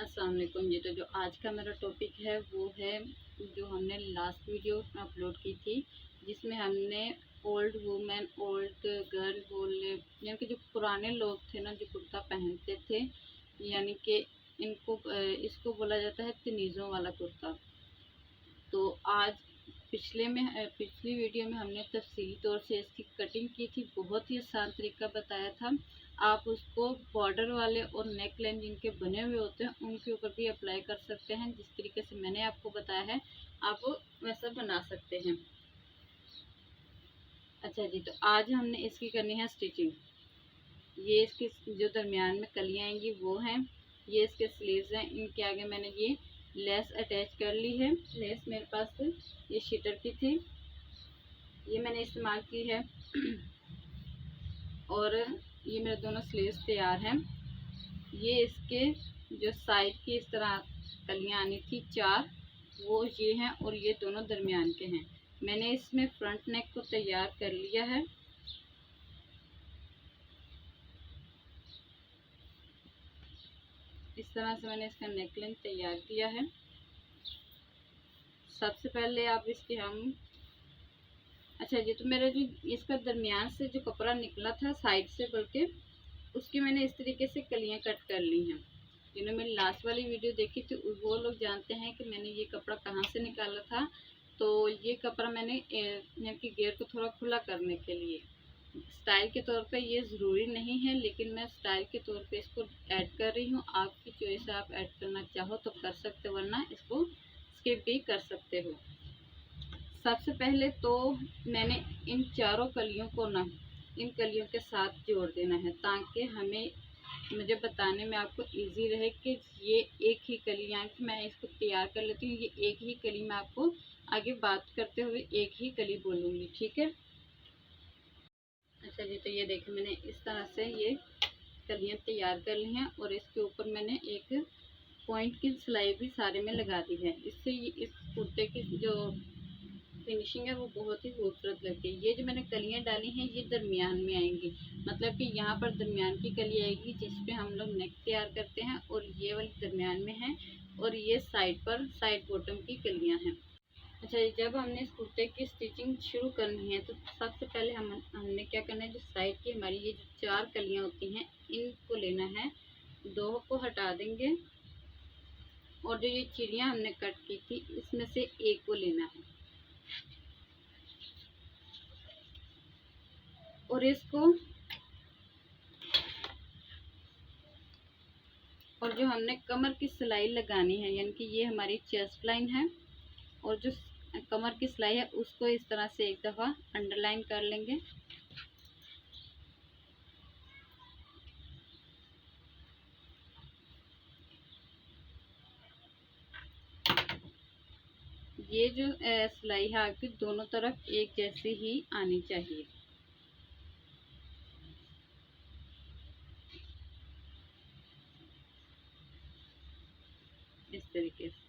अस्सलाम वालेकुम जी। तो जो आज का मेरा टॉपिक है वो है जो हमने लास्ट वीडियो अपलोड की थी, जिसमें हमने ओल्ड वुमेन, ओल्ड गर्ल बोल, यानी कि जो पुराने लोग थे ना, जो कुर्ता पहनते थे, यानी कि इसको बोला जाता है तनीज़ों वाला कुर्ता। तो आज पिछली वीडियो में हमने तफसीली तौर से इसकी कटिंग की थी, बहुत ही आसान तरीका बताया था। आप उसको बॉर्डर वाले और नेक लाइन जिनके बने हुए होते हैं उनके ऊपर भी अप्लाई कर सकते हैं। जिस तरीके से मैंने आपको बताया है आप वैसा बना सकते हैं। अच्छा जी, तो आज हमने इसकी करनी है स्टिचिंग। ये इसकी जो दरमियान में कलियाँ आएंगी वो हैं, ये इसके स्लीव्स हैं। इनके आगे मैंने ये लेस अटैच कर ली है। लेस मेरे पास ये शीटर की थी, ये मैंने इस्तेमाल की है। और ये मेरे दोनों स्लीव्स तैयार हैं। ये इसके जो साइड की इस तरह कलियाँ आनी थी 4, वो ये हैं और ये दोनों दरमियान के हैं। मैंने इसमें फ्रंट नेक को तैयार कर लिया है। इस तरह से मैंने इसका नेकलाइन तैयार किया है। सबसे पहले आप इसके अच्छा जी, तो मेरा जो इसका दरमियान से जो कपड़ा निकला था साइड से, बल्कि उसकी मैंने इस तरीके से कलियां कट कर ली हैं। जिन्होंने मेरी लास्ट वाली वीडियो देखी थी वो लोग जानते हैं कि मैंने ये कपड़ा कहाँ से निकाला था। तो ये कपड़ा मैंने यानी कि घेर को थोड़ा खुला करने के लिए, स्टाइल के तौर पे ये ज़रूरी नहीं है, लेकिन मैं स्टाइल के तौर पे इसको ऐड कर रही हूँ। आपकी चॉइस, आप ऐड करना चाहो तो कर सकते हो, वरना इसको स्किप भी कर सकते हो। सबसे पहले तो मैंने इन चारों कलियों को ना इन कलियों के साथ जोड़ देना है, ताकि मुझे बताने में आपको इजी रहे कि ये एक ही कली, यहाँ की मैं इसको तैयार कर लेती हूँ। ये एक ही कली मैं आपको आगे बात करते हुए एक ही कली बोलूँगी, ठीक है। अच्छा जी, तो ये देखिए मैंने इस तरह से ये कलियाँ तैयार कर ली हैं और इसके ऊपर मैंने एक पॉइंट की सिलाई भी सारे में लगा दी है। इससे इस कुर्ते की जो फिनिशिंग है वो बहुत ही खूबसूरत लगती है। ये जो मैंने कलियां डाली हैं ये दरमियान में आएंगी, मतलब कि यहाँ पर दरमियान की कली आएगी जिस पे हम लोग नेक तैयार करते हैं, और ये वाली दरमियान में है, और ये साइड बॉटम की कलियां हैं। अच्छा, जब हमने इस कुर्ते की स्टिचिंग शुरू करनी है तो सबसे पहले हमने क्या करना है, जो साइड की हमारी ये जो 4 कलियां होती हैं इनको लेना है, 2 को हटा देंगे, और जो ये चिड़िया हमने कट की थी इसमें से एक को लेना है, और जो हमने कमर की सिलाई लगानी है, यानी कि ये हमारी चेस्ट लाइन है, और जो कमर की सिलाई है उसको इस तरह से एक दफ़ा अंडरलाइन कर लेंगे। ये जो सिलाई है आपकी दोनों तरफ एक जैसी ही आनी चाहिए। इस तरीके से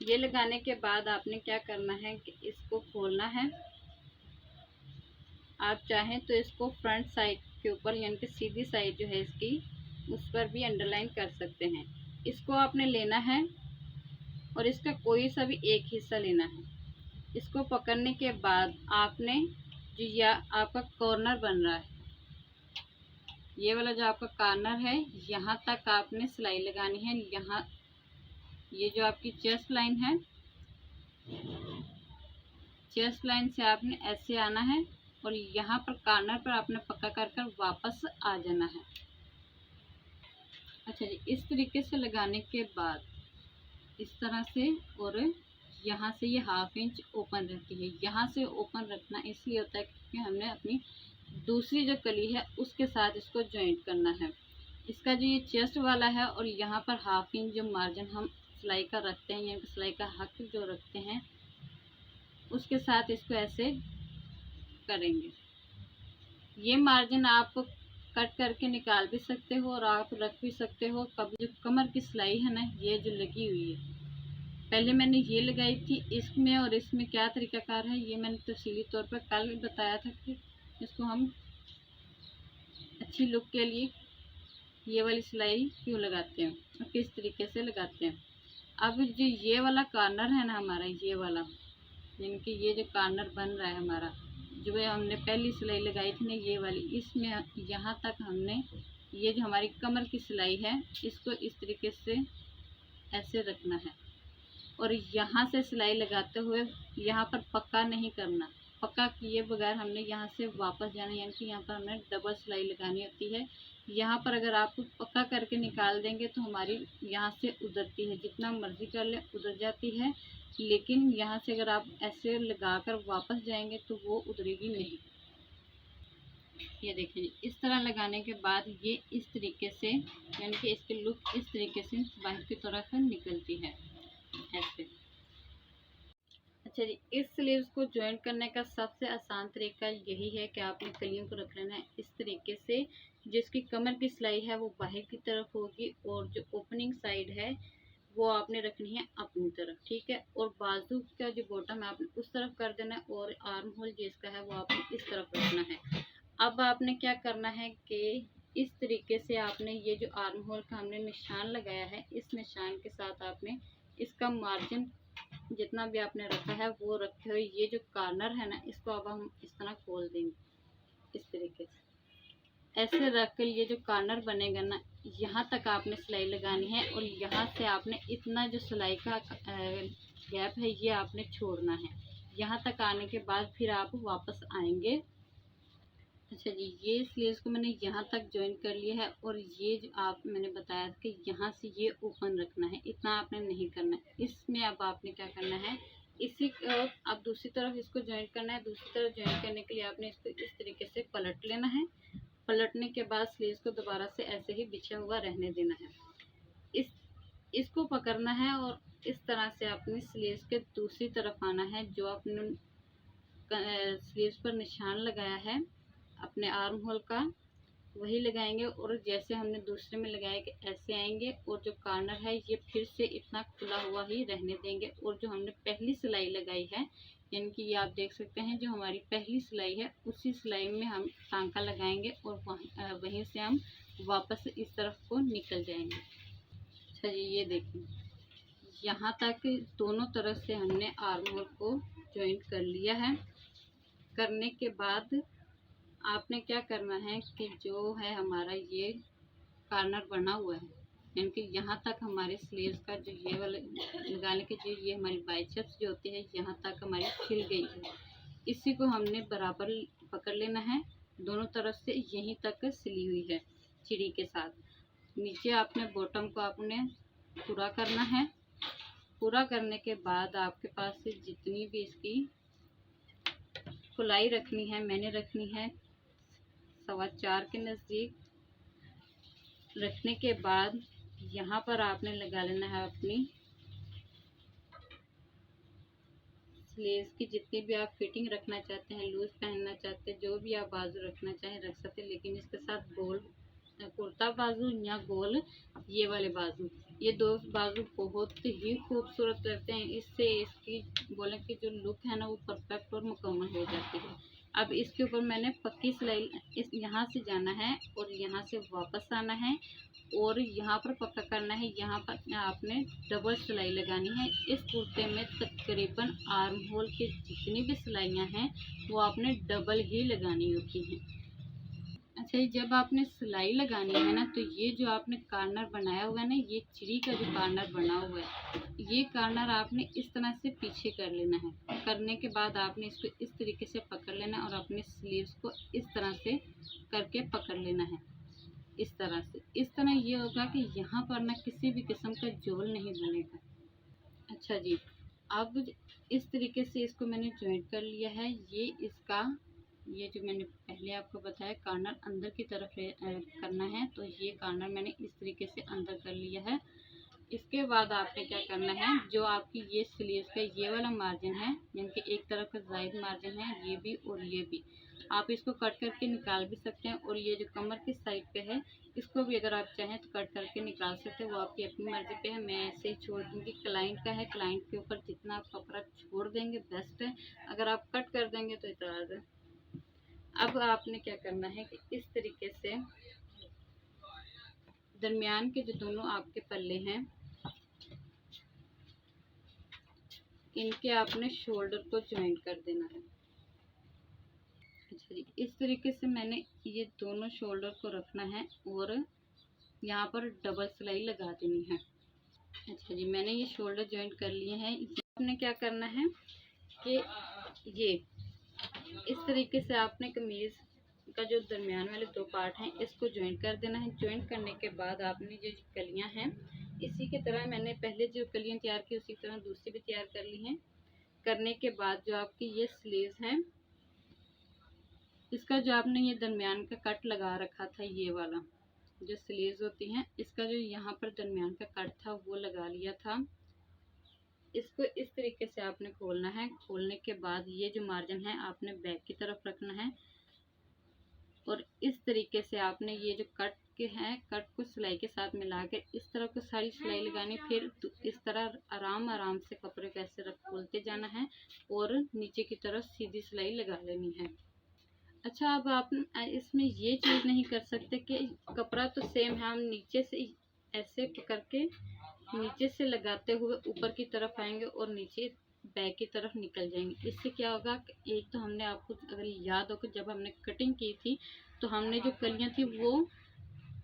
ये लगाने के बाद आपने क्या करना है कि इसको खोलना है। आप चाहें तो इसको फ्रंट साइड के ऊपर, यानी कि सीधी साइड जो है इसकी, उस पर भी अंडरलाइन कर सकते हैं। इसको आपने लेना है और इसका कोई सा भी एक हिस्सा लेना है। इसको पकड़ने के बाद आपने जो आपका कॉर्नर बन रहा है, ये वाला जो आपका कॉर्नर है, यहाँ तक आपने सिलाई लगानी है। यहाँ ये जो आपकी चेस्ट लाइन है, चेस्ट लाइन से आपने ऐसे आना है और यहाँ पर कॉर्नर पर आपने पक्का कर वापस आ जाना है। अच्छा जी, इस तरीके से लगाने के बाद इस तरह से, और यहाँ से ये 1/2 इंच ओपन रहती है। यहाँ से ओपन रखना इसलिए होता है क्योंकि हमने अपनी दूसरी जो कली है उसके साथ इसको जॉइंट करना है। इसका जो ये चेस्ट वाला है और यहाँ पर 1/2 इंच जो मार्जिन हम सिलाई का रखते हैं, यानी कि सिलाई का हक जो रखते हैं, उसके साथ इसको ऐसे करेंगे। ये मार्जिन आप कट करके निकाल भी सकते हो और आप रख भी सकते हो। कभी जो कमर की सिलाई है ना, ये जो लगी हुई है, पहले मैंने ये लगाई थी, इसमें और इसमें क्या तरीकाकार है ये मैंने तफसीली तौर पर कल बताया था कि इसको हम अच्छी लुक के लिए ये वाली सिलाई क्यों लगाते हैं और किस तरीके से लगाते हैं। अब जो ये वाला कॉर्नर है ना हमारा, ये वाला यानी कि ये जो कॉर्नर बन रहा है हमारा, जो है हमने पहली सिलाई लगाई थी ना ये वाली, इसमें यहाँ तक हमने ये जो हमारी कमर की सिलाई है इसको इस तरीके से ऐसे रखना है और यहाँ से सिलाई लगाते हुए यहाँ पर पक्का नहीं करना। पक्का किए बगैर हमने यहाँ से वापस जाना, यानी कि यहाँ पर हमें डबल सिलाई लगानी होती है। यहाँ पर अगर आप पक्का करके निकाल देंगे तो हमारी यहाँ से उधरती है, जितना मर्जी कर ले उधर जाती है, लेकिन यहाँ से अगर आप ऐसे लगाकर वापस जाएंगे तो वो उधरेगी नहीं। ये देखिए इस तरह लगाने के बाद ये इस तरीके से, यानी कि इसकी लुक इस तरीके से बाहर की तरफ निकलती है ऐसे। अच्छा जी, इस स्लीव्स को ज्वाइन करने का सबसे आसान तरीका यही है कि आपने कलियों को रख लेना है इस तरीके से, जिसकी कमर की सिलाई है वो बाहर की तरफ होगी और जो ओपनिंग साइड है वो आपने रखनी है अपनी तरफ, ठीक है। और बाजू का जो बॉटम है आपने उस तरफ कर देना है और आर्म होल जिसका है वो आपने इस तरफ रखना है। अब आपने क्या करना है कि इस तरीके से आपने ये जो आर्म होल का हमने निशान लगाया है, इस निशान के साथ आपने इसका मार्जिन जितना भी आपने रखा है वो रखे हुए ये जो कॉर्नर है ना, इसको अब हम इस तरह खोल देंगे इस तरीके से। ऐसे रख कर ये जो कॉर्नर बनेगा ना, यहाँ तक आपने सिलाई लगानी है और यहाँ से आपने इतना जो सिलाई का गैप है ये आपने छोड़ना है। यहाँ तक आने के बाद फिर आप वापस आएंगे। अच्छा जी, ये स्लीव्स को मैंने यहाँ तक ज्वाइन कर लिया है और ये जो आप मैंने बताया कि यहाँ से ये ओपन रखना है, इतना आपने नहीं करना है। इसमें अब आपने क्या करना है, इसी अब दूसरी तरफ इसको ज्वाइन करना है। दूसरी तरफ ज्वाइन करने के लिए आपने इसको इस तरीके से पलट लेना है। पलटने के बाद स्लीव्स को दोबारा से ऐसे ही बिछा हुआ रहने देना है। इसको पकड़ना है और इस तरह से अपनी स्लीव्स के दूसरी तरफ आना है। जो आपने स्लीव्स पर निशान लगाया है अपने आर्म होल का, वही लगाएंगे और जैसे हमने दूसरे में लगाया कि ऐसे आएंगे और जो कॉर्नर है ये फिर से इतना खुला हुआ ही रहने देंगे। और जो हमने पहली सिलाई लगाई है, यानी कि ये आप देख सकते हैं जो हमारी पहली सिलाई है उसी सिलाई में हम टांका लगाएंगे और वहीं से हम वापस इस तरफ को निकल जाएंगे। अच्छा जी, ये देखिए यहाँ तक दोनों तरफ से हमने आर्म होल को ज्वाइंट कर लिया है। करने के बाद आपने क्या करना है कि जो है हमारा ये कॉर्नर बना हुआ है, यानी कि यहाँ तक हमारे स्लीव्स का जो ये वाले लगाने के जो ये हमारी बाइसेप्स जो होती है यहाँ तक हमारी खिल गई है, इसी को हमने बराबर पकड़ लेना है। दोनों तरफ से यहीं तक सिली हुई है चिड़ी के साथ। नीचे आपने बॉटम को आपने पूरा करना है। पूरा करने के बाद आपके पास से जितनी भी इसकी खुलाई रखनी है, मैंने रखनी है 4.25 के नज़दीक। रखने के बाद यहाँ पर आपने लगा लेना है अपनी स्लीव्स की जितनी भी आप फिटिंग रखना चाहते हैं, लूज पहनना चाहते हैं, जो भी आप बाजू रखना चाहें रख सकते हैं। लेकिन इसके साथ गोल कुर्ता बाजू या गोल ये वाले बाजू, ये दो बाजू बहुत ही खूबसूरत लगते हैं। इससे इसकी बोले कि जो लुक है ना वो परफेक्ट और मुकम्मल हो जाती है। अब इसके ऊपर मैंने पक्की सिलाई इस यहाँ से जाना है और यहाँ से वापस आना है और यहाँ पर पक्का करना है। यहाँ पर आपने डबल सिलाई लगानी है। इस कुर्ते में तकरीबन आर्म होल की जितनी भी सिलाइयाँ हैं वो आपने डबल ही लगानी होती हैं। अच्छा, जब आपने सिलाई लगानी है ना तो ये जो आपने कॉर्नर बनाया हुआ है ना, ये चिड़ी का जो कॉर्नर बना हुआ है ये कॉर्नर आपने इस तरह से पीछे कर लेना है। करने के बाद आपने इसको इस तरीके से पकड़ लेना है और अपने स्लीव्स को इस तरह से करके पकड़ लेना है। इस तरह ये होगा कि यहाँ पर ना किसी भी किस्म का जोल नहीं बनेगा। अच्छा जी, अब इस तरीके से इसको मैंने ज्वाइंट कर लिया है। ये जो मैंने पहले आपको बताया कॉर्नर अंदर की तरफ करना है, तो ये कॉर्नर मैंने इस तरीके से अंदर कर लिया है। इसके बाद आपने क्या करना है, जो आपकी ये स्लीव्स का ये वाला मार्जिन है, यानी कि एक तरफ का जायद मार्जिन है ये भी और ये भी, आप इसको कट करके निकाल भी सकते हैं। और ये जो कमर की साइड पे है इसको भी अगर आप चाहें तो कट करके निकाल सकते हैं, वो आपकी अपनी मर्जी पे है। मैं ऐसे ही छोड़ दूँगी। क्लाइंट का है, क्लाइंट के ऊपर जितना आप कपड़ा छोड़ देंगे बेस्ट है, अगर आप कट कर देंगे तो इतराज़ है। अब आपने क्या करना है कि इस तरीके से दरमियान के जो दोनों आपके पल्ले हैं इनके आपने शोल्डर को ज्वाइन कर देना है। अच्छा जी, इस तरीके से मैंने ये दोनों शोल्डर को रखना है और यहाँ पर डबल सिलाई लगा देनी है। अच्छा जी, मैंने ये शोल्डर ज्वाइन कर लिए हैं। आपने क्या करना है कि ये इस तरीके से आपने कमीज का जो दरमियान वाले दो पार्ट हैं इसको ज्वाइन कर देना है। ज्वाइन करने के बाद आपने जो कलियां हैं इसी की तरह मैंने पहले जो कलियां तैयार की उसी तरह दूसरी भी तैयार कर ली हैं। करने के बाद जो आपकी ये स्लीव्स हैं इसका जो आपने ये दरमियान का कट लगा रखा था, ये वाला जो स्लीव्स होती हैं इसका जो यहाँ पर दरमियान का कट था वो लगा लिया था। इसको इस तरीके से आपने खोलना है। खोलने के बाद ये जो मार्जिन है आपने बैक की तरफ रखना है और इस तरीके से आपने ये जो कट के हैं कट को सिलाई के साथ मिला के इस तरह को सारी सिलाई लगानी। फिर इस तरह आराम आराम से कपड़े को ऐसे रख खोलते जाना है और नीचे की तरफ सीधी सिलाई लगा लेनी है। अच्छा, अब आप इसमें ये चीज़ नहीं कर सकते कि कपड़ा तो सेम है, हम नीचे से ऐसे पकड़ के नीचे से लगाते हुए ऊपर की तरफ आएंगे और नीचे बैक की तरफ निकल जाएंगे। इससे क्या होगा, एक तो हमने आपको अगर याद हो कि जब हमने कटिंग की थी तो हमने जो कलियां थी वो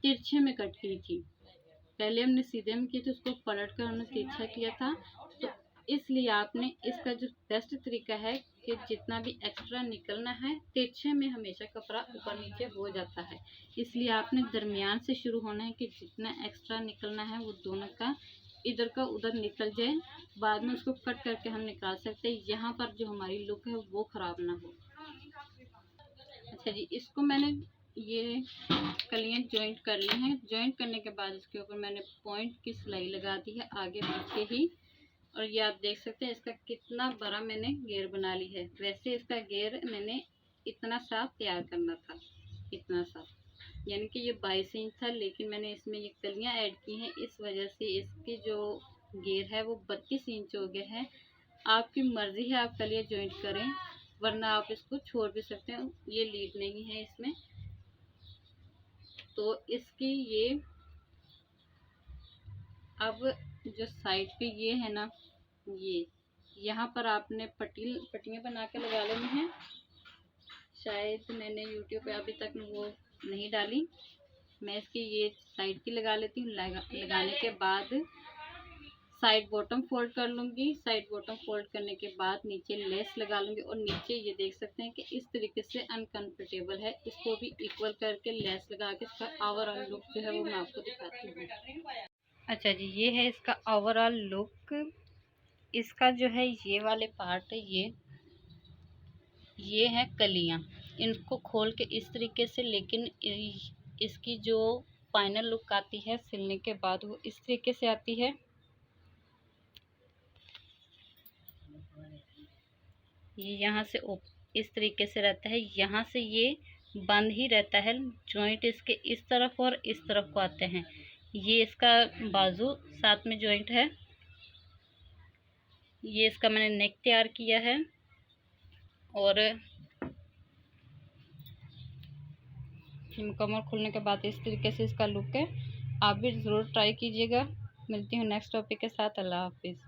तिरछे में कट की थी। पहले हमने सीधे में की थी, उसको पलट कर हमने तिरछा किया था। तो इसलिए आपने इसका जो बेस्ट तरीका है कि जितना भी एक्स्ट्रा निकलना है तिरछे में हमेशा कपड़ा ऊपर नीचे हो जाता है, इसलिए आपने दरमियान से शुरू होना है कि जितना एक्स्ट्रा निकलना है वो दोनों का इधर का उधर निकल जाए। बाद में उसको कट करके हम निकाल सकते हैं, यहाँ पर जो हमारी लुक है वो ख़राब ना हो। अच्छा जी, इसको मैंने ये कलियां जॉइंट कर ली हैं। जॉइंट करने के बाद इसके ऊपर मैंने पॉइंट की सिलाई लगा दी है आगे पीछे ही। और ये आप देख सकते हैं इसका कितना बड़ा मैंने घेर बना ली है। वैसे इसका घेर मैंने इतना सा तैयार करना था, इतना सा, यानी कि ये 22 इंच था, लेकिन मैंने इसमें ये कलियां ऐड की हैं इस वजह से इसकी जो घेर है वो 32 इंच हो गया है। आपकी मर्जी है, आप कलियां जॉइंट करें, वरना आप इसको छोड़ भी सकते हैं, ये लीड नहीं है इसमें। तो इसकी ये अब जो साइड पे ये है ना, ये यहाँ पर आपने पट्टियाँ बना के लगा लेनी है। शायद मैंने यूट्यूब पे अभी तक वो नहीं डाली, मैं इसकी ये साइड की लगा लेती हूँ। लगाने के बाद साइड बॉटम फोल्ड कर लूँगी। साइड बॉटम फोल्ड करने के बाद नीचे लेस लगा लूँगी और नीचे ये देख सकते हैं कि इस तरीके से अनकंफर्टेबल है, इसको भी इक्वल करके लेस लगा के इसका ओवरऑल लुक जो है वो मैं आपको दिखाती हूँ। अच्छा जी, ये है इसका ओवरऑल लुक। इसका जो है ये वाले पार्ट है, ये है कलियाँ, इनको खोल के इस तरीके से, लेकिन इसकी जो फाइनल लुक आती है सिलने के बाद वो इस तरीके से आती है। ये यहाँ से इस तरीके से रहता है, यहाँ से ये बंद ही रहता है। जॉइंट इसके इस तरफ और इस तरफ को आते हैं। ये इसका बाजू साथ में जॉइंट है। ये इसका मैंने नेक तैयार किया है और मुकम्मल खुलने के बाद इस तरीके से इसका लुक है। आप भी ज़रूर ट्राई कीजिएगा। मिलती हूँ नेक्स्ट टॉपिक के साथ। अल्लाह हाफिज़।